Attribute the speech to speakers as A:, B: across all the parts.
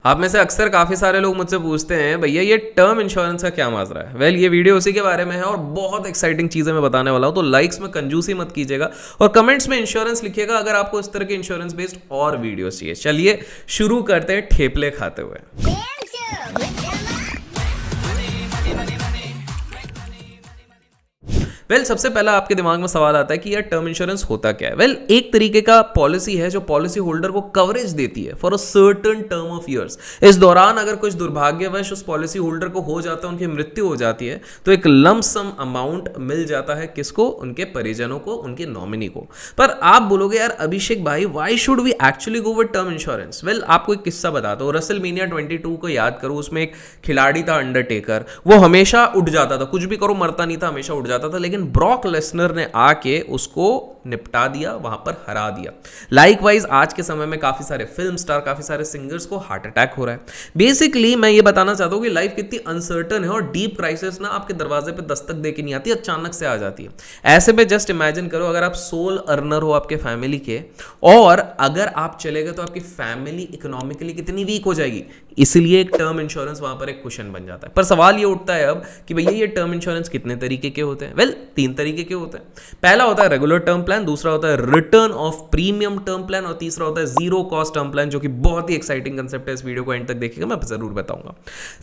A: आप में से अक्सर काफ़ी सारे लोग मुझसे पूछते हैं भैया ये टर्म इंश्योरेंस का क्या माजरा है। वेल, ये वीडियो उसी के बारे में है और बहुत एक्साइटिंग चीज़ें मैं बताने वाला हूँ। तो लाइक्स में कंजूसी मत कीजिएगा और कमेंट्स में इंश्योरेंस लिखिएगा अगर आपको इस तरह के इंश्योरेंस बेस्ड और वीडियोस चाहिए। चलिए शुरू करते हैं ठेपले खाते हुए। सबसे पहला आपके दिमाग में सवाल आता है कि यार टर्म इंश्योरेंस होता क्या है। एक तरीके का पॉलिसी है जो पॉलिसी होल्डर को कवरेज देती है for a certain term of years. इस दौरान अगर कुछ दुर्भाग्यवश उस पॉलिसी होल्डर को हो जाता है, उनकी मृत्यु हो जाती है, तो एक लंप सम अमाउंट मिल जाता है किसको? उनके परिजनों को, उनके नॉमिनी को। पर आप बोलोगे यार अभिषेक भाई, why should we actually go with term insurance? आपको एक किस्सा बताता हूँ। रेसलमेनिया 22 को याद करो, उसमें एक खिलाड़ी था अंडरटेकर। वो हमेशा उठ जाता था, कुछ भी करो मरता नहीं था, हमेशा उठ जाता था। लेकिन ब्रॉक लेसनर ने आके उसको निपटा दिया, वहां पर हरा दिया। लाइकवाइज आज के समय में काफी सारे फिल्म स्टार, काफी सारे सिंगर्स को हार्ट अटैक हो रहा है। बेसिकली मैं ये बताना चाहता हूं कि लाइफ कितनी अनसर्टन है और डीप क्राइसिस ना आपके दरवाजे पे दस्तक दे के नहीं आती, अचानक से आ जाती है। ऐसे में जस्ट इमेजिन करो अगर आप सोल अर्नर हो आपके फैमिली के और अगर आप चले गए तो आपकी फैमिली इकोनॉमिकली कितनी वीक हो जाएगी। इसलिए एक टर्म इंश्योरेंस वहां पर एक कुशन बन जाता है। पर सवाल ये उठता है अब कि भैया ये टर्म इंश्योरेंस कितने तरीके के होते हैं? तीन तरीके के होते हैं। पहला होता है रेगुलर टर्म प्लान, दूसरा होता है return of premium term plan और तीसरा होता है जीरो कॉस्ट टर्म प्लान, जो कि बहुत ही एक्साइटिंग कंसेप्ट है। इस वीडियो को एंड तक देखिएगा, मैं जरूर बताऊंगा।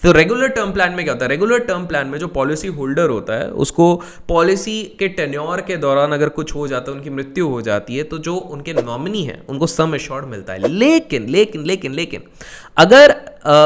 A: तो रेगुलर टर्म प्लान में क्या होता है? रेगुलर टर्म प्लान में जो पॉलिसी होल्डर होता है उसको पॉलिसी के टेन्योर के दौरान अगर कुछ हो जाता है, उनकी मृत्यु हो जाती है, तो जो उनके नॉमिनी है उनको सम एश्योर्ड मिलता है। लेकिन लेकिन लेकिन लेकिन अगर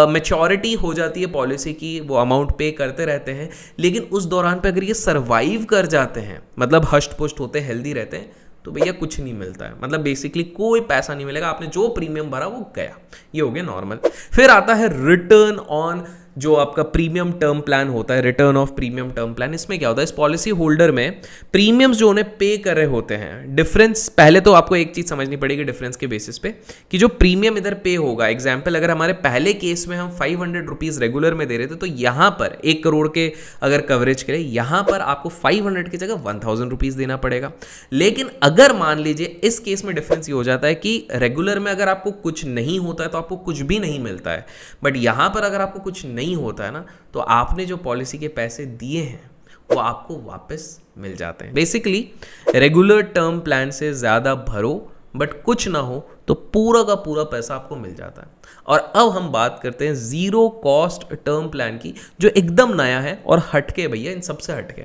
A: मैच्योरिटी हो जाती है पॉलिसी की, वो अमाउंट पे करते रहते हैं, लेकिन उस दौरान पे अगर ये सर्वाइव कर जाते हैं, मतलब हष्ट पुष्ट होते, हेल्दी रहते हैं, तो भैया कुछ नहीं मिलता है। मतलब बेसिकली कोई पैसा नहीं मिलेगा, आपने जो प्रीमियम भरा वो गया। ये हो गया नॉर्मल। फिर आता है रिटर्न ऑन जो आपका प्रीमियम टर्म प्लान होता है, return of premium term plan. इसमें क्या होता है? इस पॉलिसी होल्डर में प्रीमियम्स जो उन्हें पे कर रहे होते हैं, डिफरेंस, पहले तो आपको एक चीज समझनी पड़ेगी डिफरेंस के बेसिस पे कि जो प्रीमियम इधर पे होगा, एग्जांपल अगर हमारे पहले केस में हम 500 रुपीज रेगुलर में दे रहे थे, तो यहां पर 1 करोड़ के अगर कवरेज करें, यहां पर आपको 500 की जगह 1000 रुपीज देना पड़ेगा। लेकिन अगर मान लीजिए इस केस में डिफरेंस ये हो जाता है कि रेगुलर में अगर आपको कुछ नहीं होता है तो आपको कुछ भी नहीं मिलता है, बट यहां पर अगर आपको कुछ नहीं होता है ना, तो आपने जो पॉलिसी के पैसे दिए हैं वो आपको वापस मिल जाते हैं। बेसिकली रेगुलर टर्म प्लान से ज्यादा भरो बट कुछ ना हो तो पूरा का पूरा पैसा आपको मिल जाता है। और अब हम बात करते हैं जीरो कॉस्ट टर्म प्लान की, जो एकदम नया है और हटके, भैया इन सबसे हटके।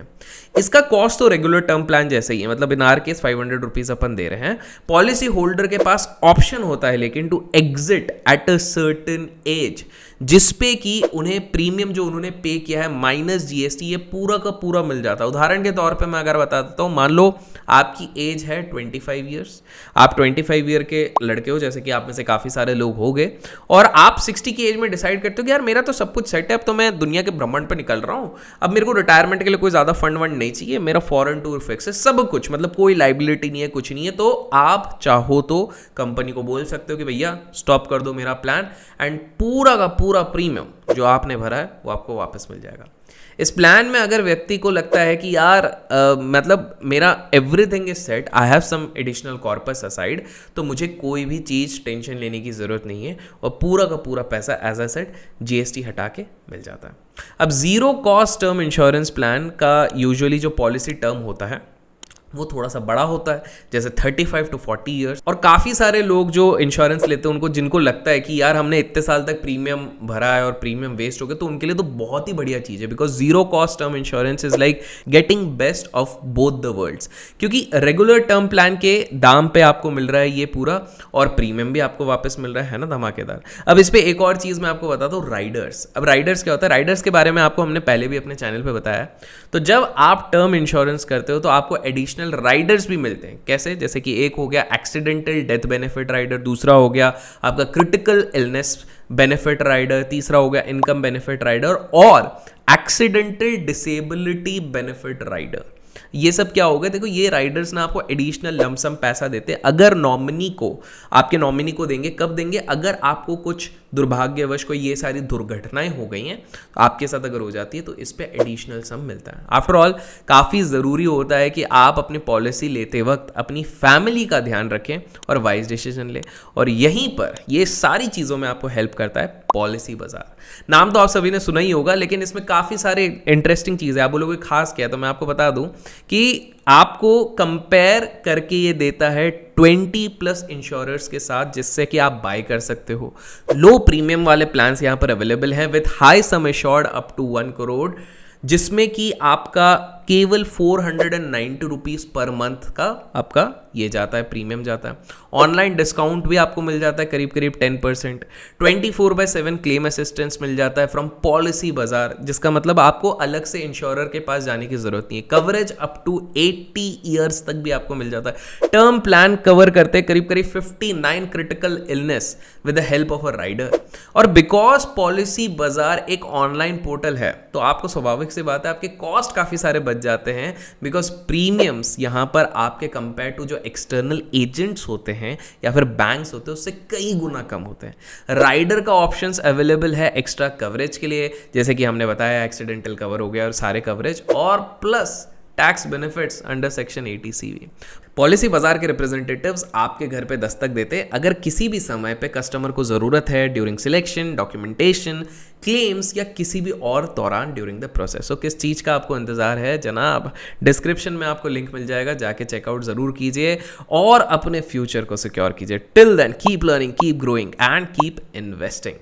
A: इसका कॉस्ट तो रेगुलर टर्म प्लान जैसे ही है, मतलब इन आर केस 500 रुपीज अपन दे रहे हैं। पॉलिसी होल्डर के पास ऑप्शन होता है लेकिन to exit at a certain age, जिसपे कि उन्हें प्रीमियम जो उन्होंने पे किया है माइनस जीएसटी, ये पूरा का पूरा मिल जाता है। उदाहरण के तौर पे मैं अगर बता देता हूँ, मान लो आपकी एज है 25 ईयर्स, आप 25 ईयर के लड़के हो, जैसे कि आप में से काफी सारे लोग हो गए, और आप 60 की एज में डिसाइड करते हो कि यार मेरा तो सब कुछ सेट है, अब तो मैं दुनिया के ब्रह्मांड पे निकल रहा हूँ, अब मेरे को रिटायरमेंट के लिए कोई ज्यादा फंड वंड नहीं चाहिए, मेरा फॉरेन टूर फिक्स है, सब कुछ, मतलब कोई लाइबिलिटी नहीं है, कुछ नहीं है। तो आप चाहो तो कंपनी को बोल सकते हो कि भैया स्टॉप कर दो मेरा प्लान, एंड पूरा का पूरा प्रीमियम जो आपने भरा है वो आपको वापस मिल जाएगा। इस प्लान में अगर व्यक्ति को लगता है कि यार मतलब मेरा everything is set, I have some additional corpus aside, तो मुझे कोई भी चीज़ टेंशन लेने की ज़रूरत नहीं है, और पूरा का पूरा पैसा एज अ सेट जीएसटी हटा के मिल जाता है। अब zero cost term insurance plan का यूजुअली जो पॉलिसी टर्म होता है वो थोड़ा सा बड़ा होता है, जैसे 35 to 40 ईयर्स। और काफ़ी सारे लोग जो इंश्योरेंस लेते हैं उनको, जिनको लगता है कि यार हमने इतने साल तक प्रीमियम भरा है और प्रीमियम वेस्ट हो गया, तो उनके लिए तो बहुत ही बढ़िया चीज़ है, because zero cost term insurance is like getting best of both the worlds. क्योंकि रेगुलर टर्म प्लान के दाम पे आपको मिल रहा है ये पूरा, और प्रीमियम भी आपको वापस मिल रहा है ना, धमाकेदार। अब इस पर एक और चीज़ मैं आपको बताता हूँ, राइडर्स। अब राइडर्स क्या होता है? राइडर्स के बारे में आपको हमने पहले भी अपने चैनल पर बताया। तो जब आप टर्म इंश्योरेंस करते हो तो आपको एडिशनल राइडर्स भी मिलते हैं। कैसे? जैसे कि एक हो गया एक्सीडेंटल डेथ बेनिफिट राइडर, दूसरा हो गया आपका क्रिटिकल इलनेस बेनिफिट राइडर, तीसरा हो गया इनकम बेनिफिट राइडर, और एक्सीडेंटल डिसेबिलिटी बेनिफिट राइडर। ये सब क्या होगा? देखो, ये राइडर्स ना आपको एडिशनल लमसम पैसा देते हैं, अगर नॉमिनी को, आपके नॉमिनी को देंगे। कब देंगे? अगर आपको कुछ दुर्भाग्यवश कोई ये सारी दुर्घटनाएं हो गई हैं, तो आपके साथ अगर हो जाती है तो इस पे एडिशनल सम मिलता है। आफ्टर ऑल काफ़ी ज़रूरी होता है कि आप अपनी पॉलिसी लेते वक्त अपनी फैमिली का ध्यान रखें और वाइज डिसीजन लें, और यहीं पर ये सारी चीज़ों में आपको हेल्प करता है पॉलिसी बाजार। नाम तो आप सभी ने सुना ही होगा, लेकिन इसमें काफ़ी सारे इंटरेस्टिंग चीज़ें, आप बोलोगे खास क्या है, तो मैं आपको बता दूं कि आपको कंपेयर करके ये देता है 20+ इंश्योरर्स के साथ, जिससे कि आप बाय कर सकते हो। लो प्रीमियम वाले प्लान्स यहाँ पर अवेलेबल हैं with high sum assured up to 1 crore, जिसमें कि आपका केवल 490 रुपीज़ पर मंथ का आपका ये जाता है, प्रीमियम जाता है। ऑनलाइन डिस्काउंट भी आपको मिल जाता है करीब करीब 10%। 24/7 क्लेम असिस्टेंस मिल जाता है फ्रॉम पॉलिसी बाजार, जिसका मतलब आपको अलग से इंश्योरर के पास जाने की जरूरत नहीं है। कवरेज अप टू 80 ईयर्स तक भी आपको मिल जाता है। टर्म प्लान कवर करते हैं करीब करीब 59 critical illness with the help of a rider. और बिकॉज पॉलिसी बाजार एक ऑनलाइन पोर्टल है, तो आपको स्वाभाविक सी बात है आपके कॉस्ट काफ़ी सारे बच जाते हैं, बिकॉज प्रीमियम्स यहाँ पर आपके कंपेयर टू जो एक्सटर्नल एजेंट्स होते हैं या फिर बैंक्स होते हैं उससे कई गुना कम होते हैं। राइडर का ऑप्शंस अवेलेबल है एक्स्ट्रा कवरेज के लिए, जैसे कि हमने बताया एक्सीडेंटल कवर हो गया और सारे कवरेज, और plus tax benefits under section 80CV। Policy बाजार के रिप्रेजेंटेटिव्स आपके घर पे दस्तक देते अगर किसी भी समय पे कस्टमर को ज़रूरत है, ड्यूरिंग सिलेक्शन, डॉक्यूमेंटेशन, क्लेम्स या किसी भी और दौरान ड्यूरिंग द प्रोसेस। सो किस चीज़ का आपको इंतज़ार है जनाब, डिस्क्रिप्शन में आपको लिंक मिल जाएगा, जाके चेकआउट ज़रूर कीजिए और अपने फ्यूचर को सिक्योर कीजिए। Till then keep learning, keep growing and keep investing.